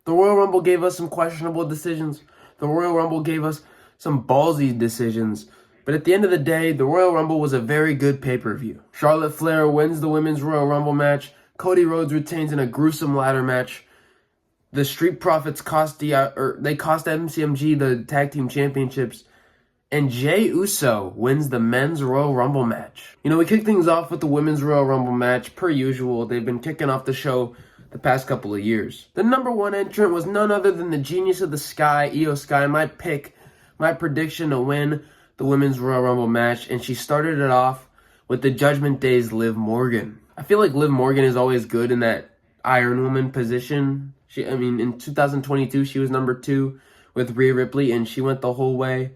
The Royal Rumble gave us some questionable decisions. The Royal Rumble gave us some ballsy decisions. But at the end of the day, the Royal Rumble was a very good pay-per-view. Charlotte Flair wins the Women's Royal Rumble match. Cody Rhodes retains in a gruesome ladder match. The Street Profits cost MCMG the Tag Team Championships. And Jey Uso wins the Men's Royal Rumble match. We kick things off with the Women's Royal Rumble match. Per usual, they've been kicking off the show the past couple of years. The number one entrant was none other than the Genius of the Sky, Io Sky, my prediction to win the Women's Royal Rumble match, and she started it off with the Judgment Day's Liv Morgan. I feel like Liv Morgan is always good in that Iron Woman position. In 2022, she was number 2 with Rhea Ripley, and she went the whole way.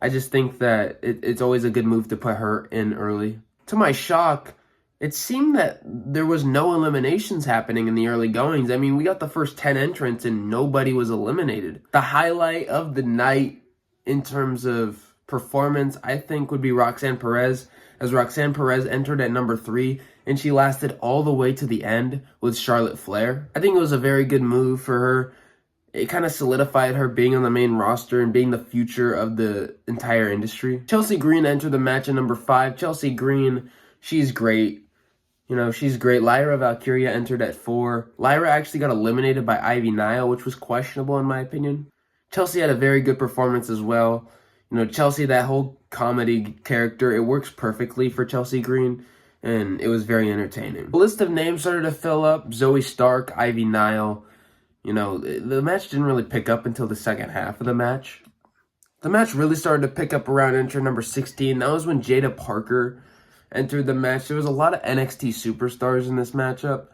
I just think that it's always a good move to put her in early. To my shock, it seemed that there was no eliminations happening in the early goings. We got the first 10 entrants and nobody was eliminated. The highlight of the night in terms of performance, I think, would be Roxanne Perez, as Roxanne Perez entered at number 3 and she lasted all the way to the end with Charlotte Flair. I think it was a very good move for her. It kind of solidified her being on the main roster and being the future of the entire industry. Chelsea Green entered the match at number 5. Chelsea Green, she's great. She's great. Lyra Valkyria entered at 4. Lyra actually got eliminated by Ivy Nile, which was questionable in my opinion. Chelsea had a very good performance as well. Chelsea, that whole comedy character, it works perfectly for Chelsea Green, and it was very entertaining. The list of names started to fill up. Zoe Stark, Ivy Nile. The match didn't really pick up until the second half of the match. The match really started to pick up around entrant number 16. That was when Jada Parker entered the match. There was a lot of NXT superstars in this matchup.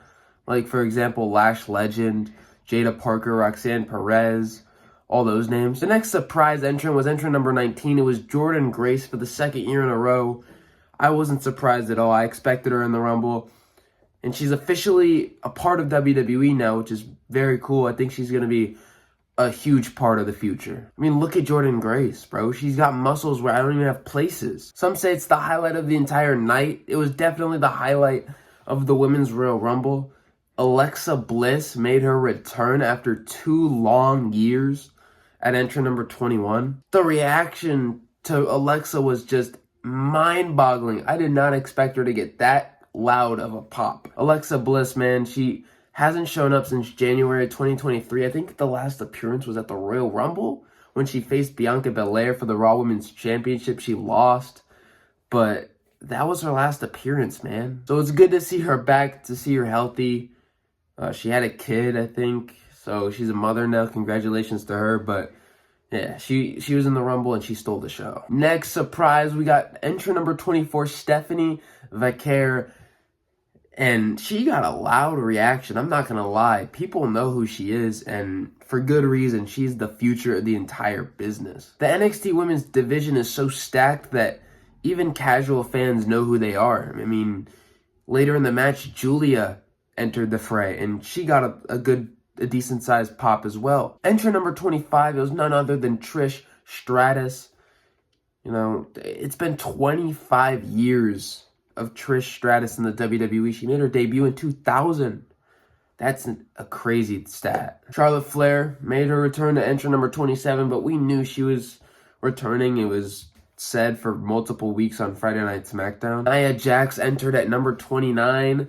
Like, for example, Lash Legend, Jada Parker, Roxanne Perez, all those names. The next surprise entrant was entrant number 19. It was Jordynne Grace for the second year in a row. I wasn't surprised at all. I expected her in the Rumble. And she's officially a part of WWE now, which is very cool. I think she's going to be a huge part of the future. Look at Jordynne Grace, bro. She's got muscles where I don't even have places. Some say it's the highlight of the entire night. It was definitely the highlight of the Women's Royal Rumble. Alexa Bliss made her return after 2 long years at entrant number 21. The reaction to Alexa was just mind-boggling. I did not expect her to get that loud of a pop. Alexa Bliss, man, she hasn't shown up since January 2023. I think the last appearance was at the Royal Rumble when she faced Bianca Belair for the Raw Women's Championship. She lost, but that was her last appearance, man. So it's good to see her back, to see her healthy. She had a kid, I think, so she's a mother now. Congratulations to her, but yeah, she was in the Rumble and she stole the show. Next surprise, we got entrant number 24, Stephanie Vaquer. And she got a loud reaction. I'm not going to lie. People know who she is, and for good reason. She's the future of the entire business. The NXT Women's division is so stacked that even casual fans know who they are. Later in the match, Julia entered the fray, and she got a decent-sized pop as well. Entrant number 25, it was none other than Trish Stratus. It's been 25 years of Trish Stratus in the WWE. She made her debut in 2000. That's a crazy stat. Charlotte Flair made her return to entrant number 27, but we knew she was returning. It was said for multiple weeks on Friday Night SmackDown. Nia Jax entered at number 29,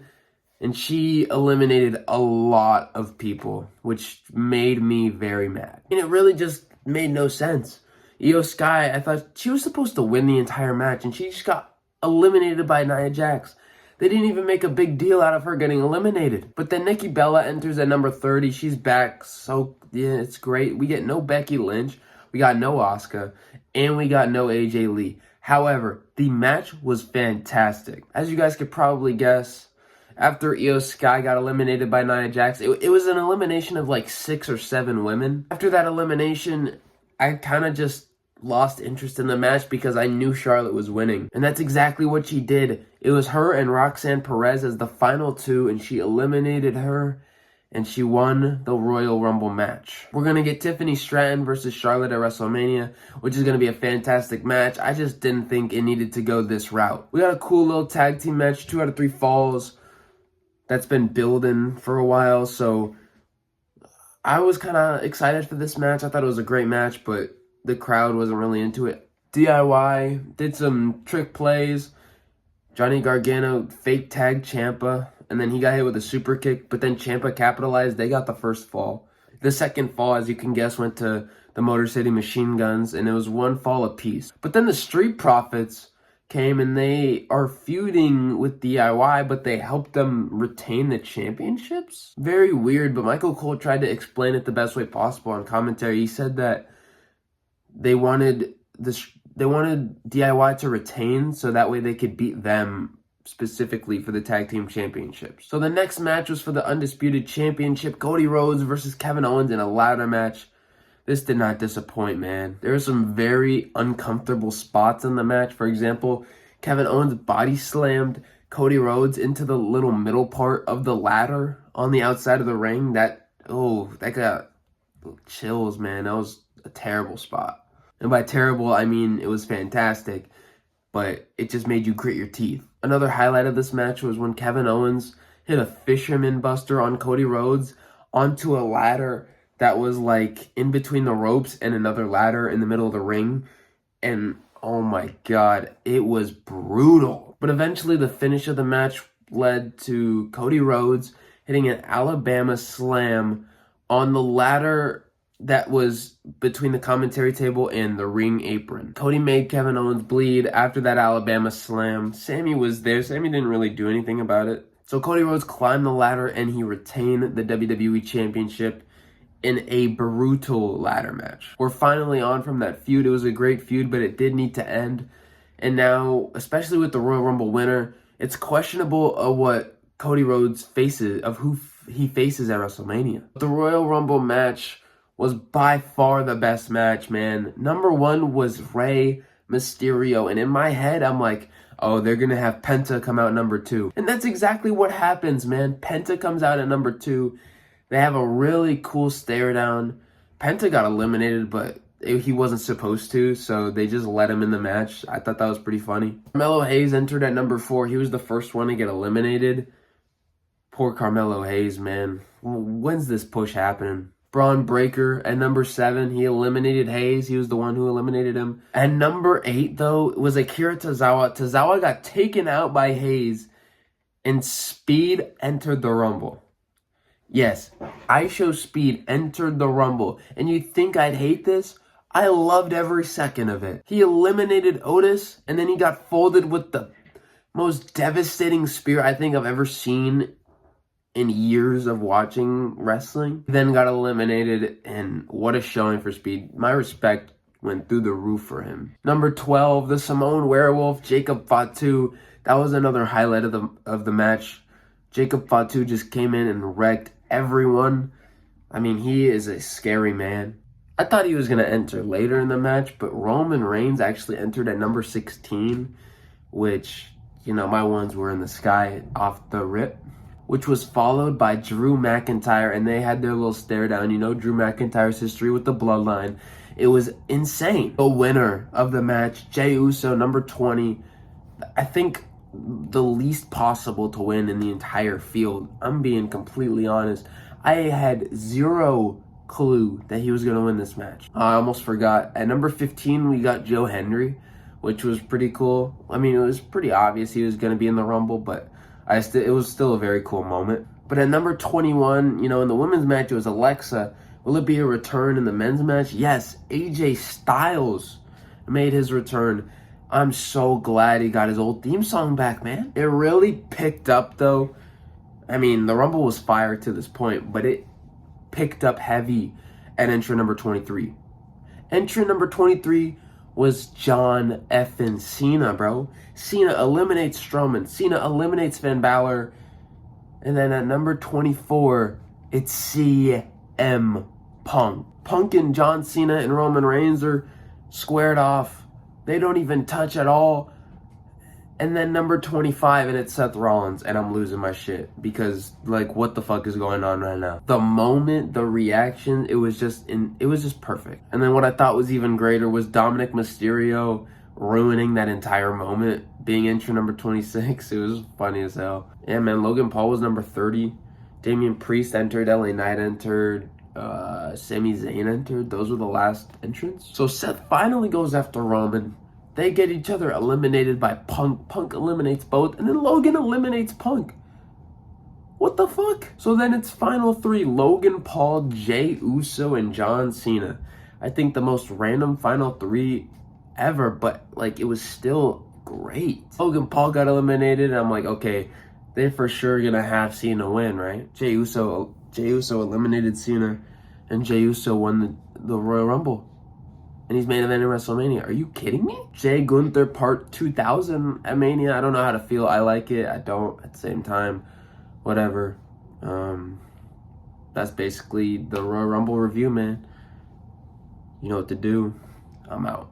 and she eliminated a lot of people, which made me very mad. It really just made no sense. Io Sky, I thought she was supposed to win the entire match, and she just got eliminated by Nia Jax. They didn't even make a big deal out of her getting eliminated. But then Nikki Bella enters at number 30. She's back, so yeah, it's great. We get no Becky Lynch, we got no Asuka, and we got no AJ Lee. However, the match was fantastic. As you guys could probably guess, after Io Sky got eliminated by Nia Jax, it was an elimination of like 6 or 7 women. After that elimination, I kind of just lost interest in the match because I knew Charlotte was winning. And that's exactly what she did. It was her and Roxanne Perez as the final 2, and she eliminated her, and she won the Royal Rumble match. We're going to get Tiffany Stratton versus Charlotte at WrestleMania, which is going to be a fantastic match. I just didn't think it needed to go this route. We got a cool little tag team match, 2 out of 3 falls. That's been building for a while, so I was kind of excited for this match. I thought it was a great match, but the crowd wasn't really into it. DIY did some trick plays. Johnny Gargano fake tagged Ciampa, and then he got hit with a super kick, but then Ciampa capitalized. They got the first fall. The second fall, as you can guess, went to the Motor City Machine Guns, and it was one fall apiece. But then the Street Profits came, and they are feuding with DIY, but they helped them retain the championships? Very weird, but Michael Cole tried to explain it the best way possible on commentary. He said that they wanted DIY to retain so that way they could beat them specifically for the tag team championships. So the next match was for the undisputed championship, Cody Rhodes versus Kevin Owens in a ladder match. This did not disappoint, man. There were some very uncomfortable spots in the match. For example, Kevin Owens body slammed Cody Rhodes into the little middle part of the ladder on the outside of the ring. That got chills, man. That was a terrible spot. And by terrible, I mean it was fantastic, but it just made you grit your teeth. Another highlight of this match was when Kevin Owens hit a fisherman buster on Cody Rhodes onto a ladder that was like in between the ropes and another ladder in the middle of the ring. And oh my God, it was brutal. But eventually the finish of the match led to Cody Rhodes hitting an Alabama slam on the ladder that was between the commentary table and the ring apron. Cody made Kevin Owens bleed after that Alabama slam. Sammy was there. Sammy didn't really do anything about it. So Cody Rhodes climbed the ladder and he retained the WWE Championship in a brutal ladder match. We're finally on from that feud. It was a great feud, but it did need to end. And now, especially with the Royal Rumble winner, it's questionable of what Cody Rhodes faces, of who he faces at WrestleMania. The Royal Rumble match was by far the best match, man. Number one was Rey Mysterio. And in my head, I'm like, oh, they're going to have Penta come out number two. And that's exactly what happens, man. Penta comes out at number two. They have a really cool stare down. Penta got eliminated, but he wasn't supposed to, so they just let him in the match. I thought that was pretty funny. Carmelo Hayes entered at number 4. He was the first one to get eliminated. Poor Carmelo Hayes, man. When's this push happening? Braun Breaker at number 7. He eliminated Hayes. He was the one who eliminated him. At number 8, though, was Akira Tozawa. Tozawa got taken out by Hayes, and Speed entered the Rumble. Yes, ISHO Speed entered the Rumble. And you think I'd hate this? I loved every second of it. He eliminated Otis, and then he got folded with the most devastating spear I think I've ever seen in years of watching wrestling. Then got eliminated, and what a showing for Speed. My respect went through the roof for him. Number 12, the Samoan Werewolf, Jacob Fatu. That was another highlight of the match. Jacob Fatu just came in and wrecked everyone. I mean, he is a scary man. I thought he was going to enter later in the match, but Roman Reigns actually entered at number 16, which, you know, my ones were in the sky off the rip, which was followed by Drew McIntyre, and they had their little stare down. You know, Drew McIntyre's history with the bloodline. It was insane. The winner of the match, Jey Uso, number 20, I think the least possible to win in the entire field. I'm being completely honest. I had zero clue that he was going to win this match. I almost forgot. At number 15, we got Joe Hendry, which was pretty cool. I mean, it was pretty obvious he was going to be in the Rumble, but it was still a very cool moment. But at number 21, you know, in the women's match, it was Alexa. Will it be a return in the men's match? Yes, AJ Styles made his return. I'm so glad he got his old theme song back, man. It really picked up, though. I mean, the Rumble was fire to this point, but it picked up heavy at entrant number 23. Entrant number 23 was John effing Cena, bro. Cena eliminates Strowman. Cena eliminates Finn Balor. And then at number 24, it's CM Punk. Punk and John Cena and Roman Reigns are squared off. They don't even touch at all. And then number 25, and it's Seth Rollins, and I'm losing my shit because, like, what the fuck is going on right now? The moment, the reaction, it was just perfect. And then what I thought was even greater was Dominic Mysterio ruining that entire moment, being entrant number 26. It was funny as hell. Yeah, man, Logan Paul was number 30. Damian Priest entered, LA Knight entered, Sami Zayn entered. Those were the last entrants. So Seth finally goes after Roman. They get each other eliminated by Punk. Punk eliminates both, and then Logan eliminates Punk. What the fuck? So then it's final three: Logan Paul, Jey Uso, and John Cena. I think the most random final three ever, but like it was still great. Logan Paul got eliminated, and I'm like, okay, they're for sure gonna have Cena win, right? Jey Uso eliminated Cena, and Jey Uso won the Royal Rumble. And he's main eventing WrestleMania. Are you kidding me? Jay Gunther Part 2000 at Mania. I don't know how to feel. I like it. I don't at the same time. Whatever. That's basically the Royal Rumble review, man. You know what to do. I'm out.